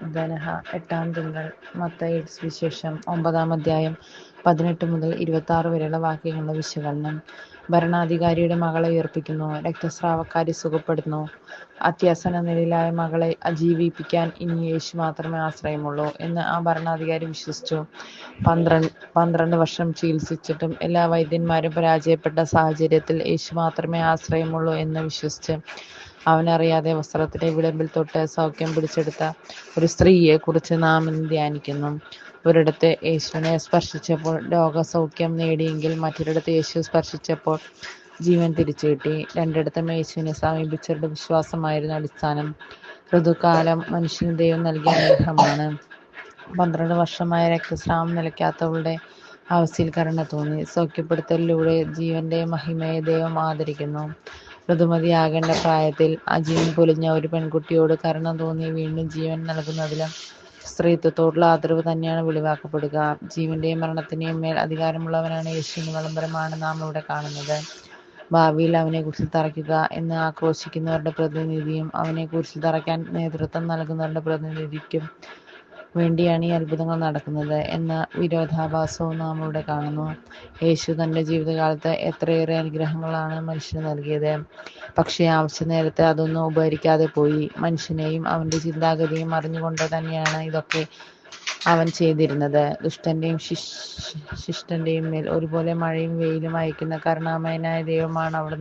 ധനഹ. എട്ടാം തിങ്കൾ. മത്തായിയുടെ സുവിശേഷം 9-ാം അധ്യായം 18 മുതൽ 26 വരെയുള്ള വാക്യങ്ങളുടെ വിശകലനം. ഭരണാധികാരിയുടെ മകളെ ഉയർപ്പിക്കുന്നു. രക്തസ്രാവക്കാരി സുഖപ്പെടുന്നു. അത്യാസന്ന നിലയിലായ മകളെ ജീവിപ്പിക്കാൻ ഇനി യേശു മാത്രമേ ആശ്രയമുള്ളൂ എന്ന് ആ ഭരണാധികാരി വിശ്വസിച്ചു. 12 വർഷം ചികിത്സിച്ചിട്ടും എല്ലാ വൈദ്യന്മാരും പരാജയപ്പെട്ട സാഹചര്യത്തിൽ യേശു മാത്രമേ ആശ്രയമുള്ളൂ എന്ന് വിശ്വസിച്ച് അവനറിയാതെ വസ്ത്രത്തിന്റെ വിടമ്പിൽ തൊട്ട് സൗഖ്യം പിടിച്ചെടുത്ത ഒരു സ്ത്രീയെ കുറിച്ച് നാം ഇന്ന് ധ്യാനിക്കുന്നു. ഒരിടത്ത് യേശുവിനെ സ്പർശിച്ചപ്പോൾ രോഗസൗഖ്യം നേടിയെങ്കിൽ മറ്റൊരിടത്ത് യേശു സ്പർശിച്ചപ്പോൾ ജീവൻ തിരിച്ചു കിട്ടി. രണ്ടിടത്തും യേശുവിനെ സമീപിച്ചവരുടെ വിശ്വാസമായിരുന്നു അടിസ്ഥാനം. ഋതുകാലം മനുഷ്യന് ദൈവം നൽകിയ അനുഗ്രഹമാണ്. 12 വർഷമായ രക്തസ്രാവം നിലയ്ക്കാത്തവളുടെ അവസ്ഥയിൽ കരുണ തോന്നി. സൗഖ്യപ്പെടുത്തലിലൂടെ ജീവന്റെ മഹിമയെ ദൈവം ആദരിക്കുന്നു. ഋതുമതിയാകേണ്ട പ്രായത്തിൽ ആ ജീവൻ പൊലിഞ്ഞ ഒരു പെൺകുട്ടിയോട് കരുണ തോന്നി വീണ്ടും ജീവൻ നൽകുന്നതിലും സ്ത്രീത്വത്തോടുള്ള ആദരവ് തന്നെയാണ് വെളിവാക്കപ്പെടുക. ജീവന്റെയും മരണത്തിന്റെയും മേൽ അധികാരമുള്ളവനാണ് യേശു എന്ന വിളംബരമാണ് നാം ഇവിടെ കാണുന്നത്. ഭാവിയിൽ അവനെ കുരിശിൽ തറയ്ക്കുക എന്ന് ആക്രോശിക്കുന്നവരുടെ പ്രതിനിധിയും അവനെ കുരിശിൽ തറയ്ക്കാൻ നേതൃത്വം നൽകുന്നവരുടെ പ്രതിനിധിക്കും വേണ്ടിയാണ് ഈ അത്ഭുതങ്ങൾ നടക്കുന്നത് എന്ന വിരോധാഭാസവും നാം ഇവിടെ കാണുന്നു. യേശു തന്റെ ജീവിതകാലത്ത് എത്രയേറെ അനുഗ്രഹങ്ങളാണ് മനുഷ്യന് നൽകിയത്. പക്ഷേ ആവശ്യനേരത്ത് അതൊന്നും ഉപകരിക്കാതെ പോയി. മനുഷ്യനെയും അവന്റെ ചിന്താഗതിയും അറിഞ്ഞുകൊണ്ട് തന്നെയാണ് ഇതൊക്കെ അവൻ ചെയ്തിരുന്നത്. ദുഷ്ടന്റെയും ശിഷ്ടന്റെയും മേൽ ഒരുപോലെ മഴയും വെയിലും അയക്കുന്ന കരുണാമയനായ ദൈവമാണ് അവിടെ